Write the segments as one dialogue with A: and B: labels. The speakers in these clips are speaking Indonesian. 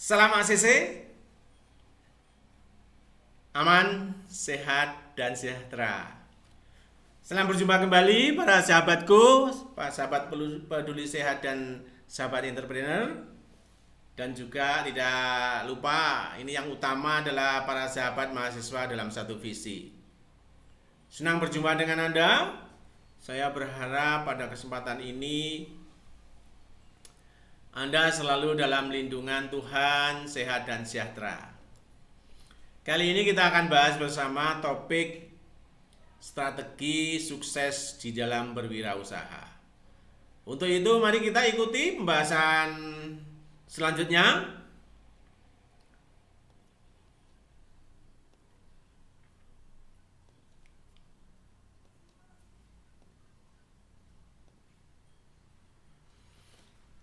A: Salam ACC, aman, sehat, dan sejahtera. Selamat berjumpa kembali para sahabatku, para sahabat peduli sehat dan sahabat entrepreneur. Dan juga tidak lupa, ini yang utama adalah para sahabat mahasiswa dalam satu visi. Senang berjumpa dengan Anda. Saya berharap pada kesempatan ini Anda selalu dalam lindungan Tuhan, sehat dan sejahtera. Kali ini kita akan bahas bersama topik strategi sukses di dalam berwirausaha. Untuk itu mari kita ikuti pembahasan selanjutnya.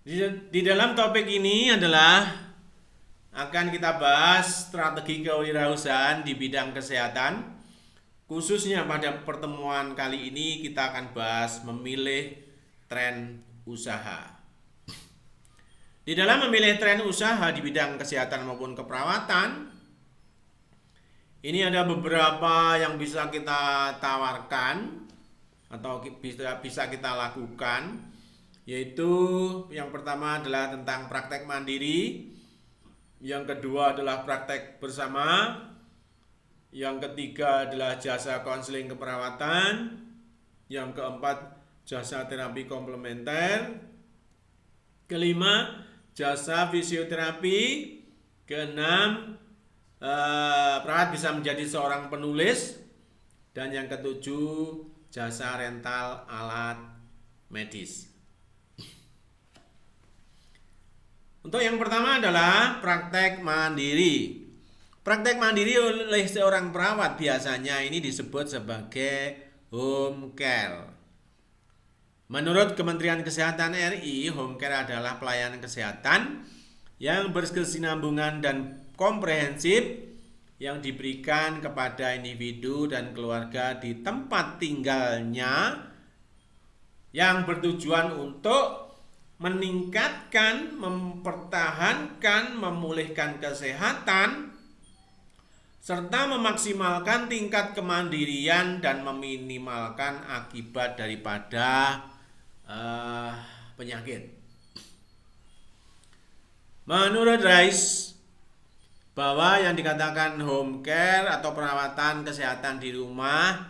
A: Di dalam topik ini adalah akan kita bahas strategi kewirausahaan di bidang kesehatan. Khususnya pada pertemuan kali ini kita akan bahas memilih tren usaha. Di dalam memilih tren usaha di bidang kesehatan maupun keperawatan, ini ada beberapa yang bisa kita tawarkan atau bisa kita lakukan. Yaitu yang pertama adalah tentang praktek mandiri, yang kedua adalah praktek bersama, yang ketiga adalah jasa konseling keperawatan, yang keempat jasa terapi komplementer, kelima jasa fisioterapi, keenam perawat bisa menjadi seorang penulis, dan yang ketujuh jasa rental alat medis. Untuk yang pertama adalah praktek mandiri. Praktek mandiri oleh seorang perawat biasanya ini disebut sebagai home care. Menurut Kementerian Kesehatan RI, home care adalah pelayanan kesehatan yang berkesinambungan dan komprehensif yang diberikan kepada individu dan keluarga di tempat tinggalnya yang bertujuan untuk meningkatkan, mempertahankan, memulihkan kesehatan, serta memaksimalkan tingkat kemandirian dan meminimalkan akibat daripada penyakit. Menurut Rice, bahwa yang dikatakan home care atau perawatan kesehatan di rumah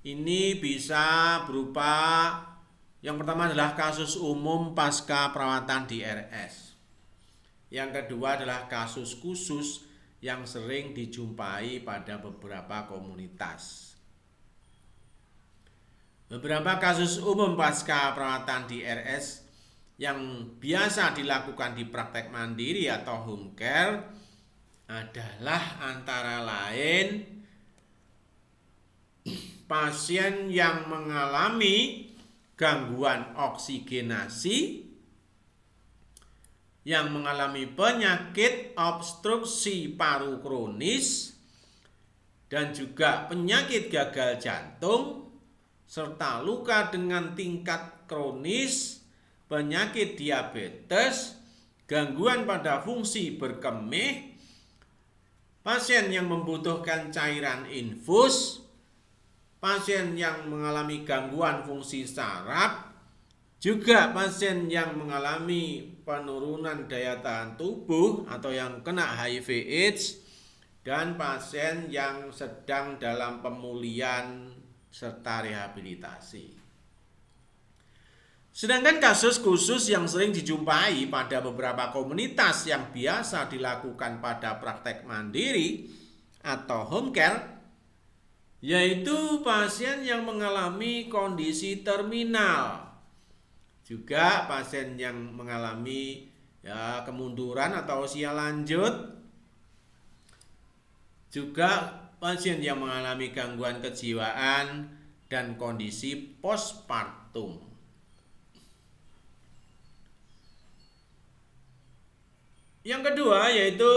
A: ini bisa berupa yang pertama adalah kasus umum pasca perawatan di RS. Yang kedua adalah kasus khusus yang sering dijumpai pada beberapa komunitas. Beberapa kasus umum pasca perawatan di RS yang biasa dilakukan di praktek mandiri atau home care adalah antara lain pasien yang mengalami gangguan oksigenasi, yang mengalami penyakit obstruksi paru kronis, dan juga penyakit gagal jantung, serta luka dengan tingkat kronis, penyakit diabetes, gangguan pada fungsi berkemih, pasien yang membutuhkan cairan infus, pasien yang mengalami gangguan fungsi saraf, juga pasien yang mengalami penurunan daya tahan tubuh atau yang kena HIV/AIDS, dan pasien yang sedang dalam pemulihan serta rehabilitasi. Sedangkan kasus khusus yang sering dijumpai pada beberapa komunitas yang biasa dilakukan pada praktek mandiri atau home care, yaitu pasien yang mengalami kondisi terminal, juga pasien yang mengalami kemunduran atau usia lanjut, juga pasien yang mengalami gangguan kejiwaan dan kondisi postpartum. Yang kedua yaitu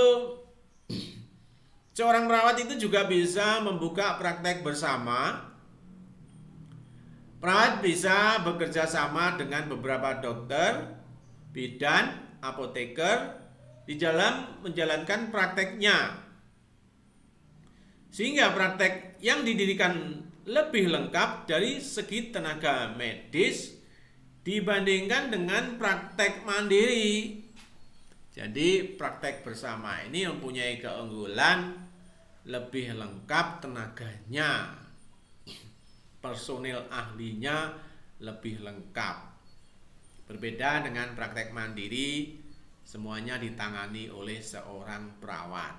A: seorang perawat itu juga bisa membuka praktek bersama. Perawat bisa bekerja sama dengan beberapa dokter, bidan, apoteker, di dalam menjalankan prakteknya. Sehingga praktek yang didirikan lebih lengkap dari segi tenaga medis dibandingkan dengan praktek mandiri. Jadi praktek bersama ini mempunyai keunggulan lebih lengkap tenaganya, personil ahlinya lebih lengkap. Berbeda dengan praktek mandiri, semuanya ditangani oleh seorang perawat.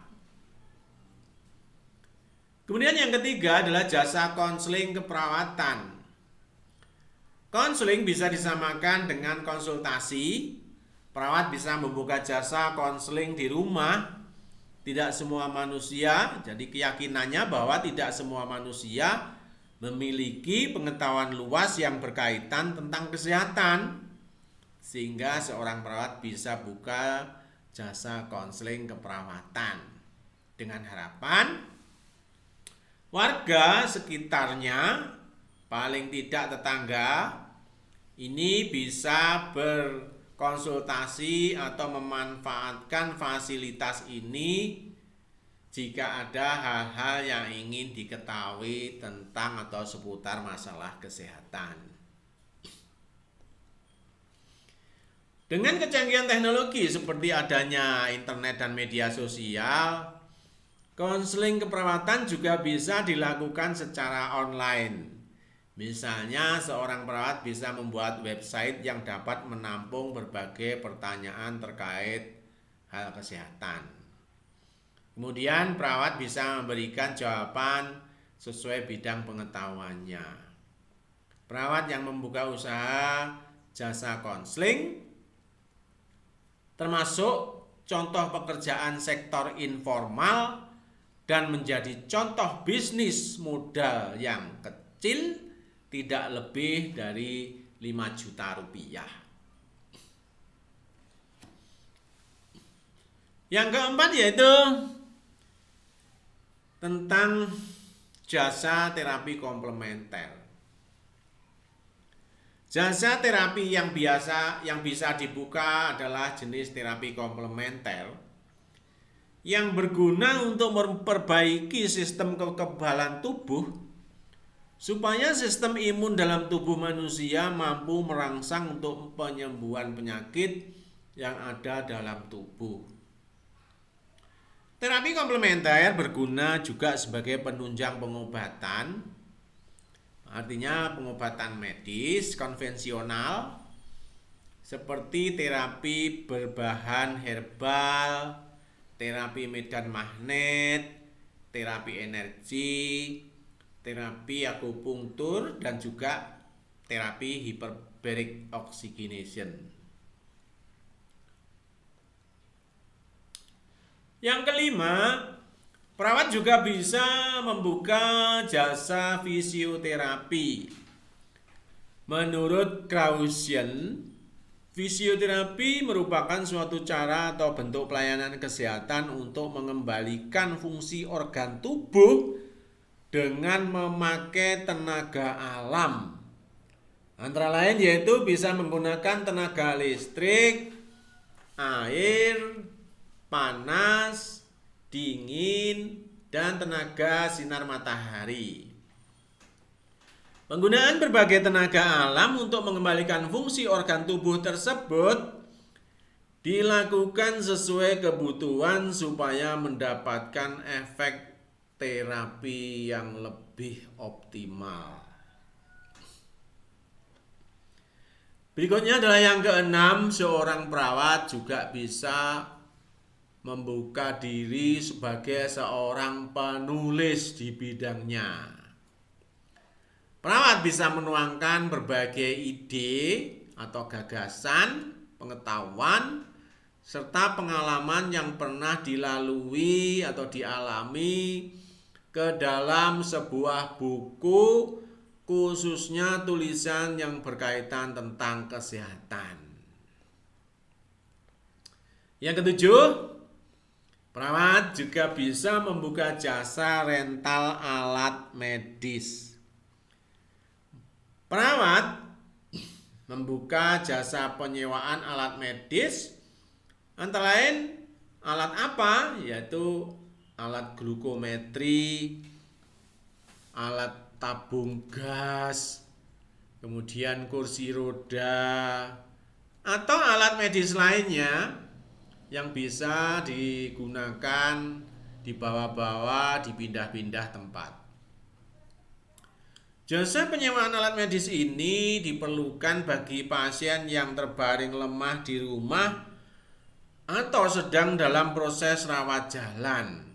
A: Kemudian yang ketiga adalah jasa konseling keperawatan. Konseling bisa disamakan dengan konsultasi. Perawat bisa membuka jasa konseling di rumah. Tidak semua manusia, jadi keyakinannya bahwa tidak semua manusia memiliki pengetahuan luas yang berkaitan tentang kesehatan. Sehingga seorang perawat bisa buka jasa konseling keperawatan. Dengan harapan warga sekitarnya, paling tidak tetangga, ini bisa berkonsultasi atau memanfaatkan fasilitas ini jika ada hal-hal yang ingin diketahui tentang atau seputar masalah kesehatan. Dengan kecanggihan teknologi seperti adanya internet dan media sosial, konseling keperawatan juga bisa dilakukan secara online. Misalnya seorang perawat bisa membuat website yang dapat menampung berbagai pertanyaan terkait hal kesehatan. Kemudian perawat bisa memberikan jawaban sesuai bidang pengetahuannya. Perawat yang membuka usaha jasa konseling termasuk contoh pekerjaan sektor informal dan menjadi contoh bisnis modal yang kecil, tidak lebih dari 5 juta rupiah. Yang keempat yaitu tentang jasa terapi komplementer. Jasa terapi yang bisa dibuka adalah jenis terapi komplementer yang berguna untuk memperbaiki sistem kekebalan tubuh supaya sistem imun dalam tubuh manusia mampu merangsang untuk penyembuhan penyakit yang ada dalam tubuh. Terapi komplementer berguna juga sebagai penunjang pengobatan, artinya pengobatan medis konvensional seperti terapi berbahan herbal, terapi medan magnet, terapi energi, terapi akupunktur, dan juga terapi hyperbaric oxygenation. Yang kelima, perawat juga bisa membuka jasa fisioterapi. Menurut Krausen, fisioterapi merupakan suatu cara atau bentuk pelayanan kesehatan untuk mengembalikan fungsi organ tubuh dengan memakai tenaga alam. Antara lain yaitu bisa menggunakan tenaga listrik, air, panas, dingin, dan tenaga sinar matahari. Penggunaan berbagai tenaga alam untuk mengembalikan fungsi organ tubuh tersebut dilakukan sesuai kebutuhan supaya mendapatkan efek terapi yang lebih optimal. Berikutnya adalah yang keenam, seorang perawat juga bisa membuka diri sebagai seorang penulis di bidangnya. Perawat bisa menuangkan berbagai ide atau gagasan, pengetahuan, serta pengalaman yang pernah dilalui atau dialami ke dalam sebuah buku, khususnya tulisan yang berkaitan tentang kesehatan. Yang ketujuh, perawat juga bisa membuka jasa rental alat medis. Perawat membuka jasa penyewaan alat medis antara lain Alat apa? Yaitu alat glukometri, alat tabung gas, kemudian kursi roda, atau alat medis lainnya yang bisa digunakan dibawa-bawa, dipindah-pindah tempat. Jasa penyewaan alat medis ini diperlukan bagi pasien yang terbaring lemah di rumah atau sedang dalam proses rawat jalan.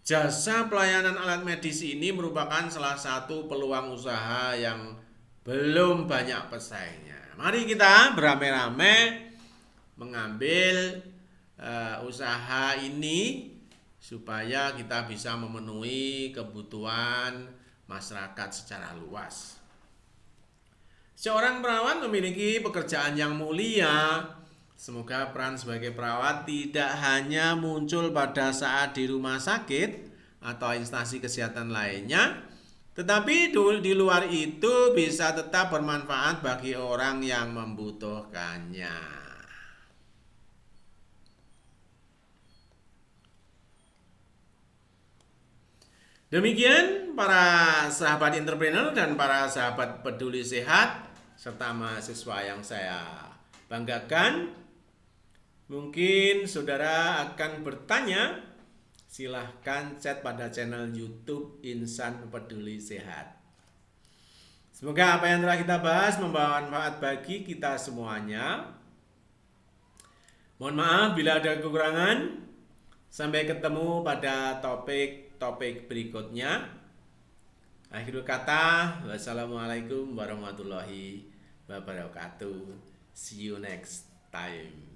A: Jasa pelayanan alat medis ini merupakan salah satu peluang usaha yang belum banyak pesaingnya. Mari kita beramai-ramai mengambil usaha ini supaya kita bisa memenuhi kebutuhan masyarakat secara luas. Seorang perawat memiliki pekerjaan yang mulia. Semoga peran sebagai perawat tidak hanya muncul pada saat di rumah sakit atau instansi kesehatan lainnya, tetapi di luar itu bisa tetap bermanfaat bagi orang yang membutuhkannya. Demikian para sahabat entrepreneur dan para sahabat peduli sehat serta mahasiswa yang saya banggakan. Mungkin saudara akan bertanya, silahkan chat pada channel YouTube Insan Peduli Sehat. Semoga apa yang telah kita bahas membawa manfaat bagi kita semuanya. Mohon maaf bila ada kekurangan. Sampai ketemu pada topik berikutnya. Akhirul kata, wassalamualaikum warahmatullahi wabarakatuh. See you next time.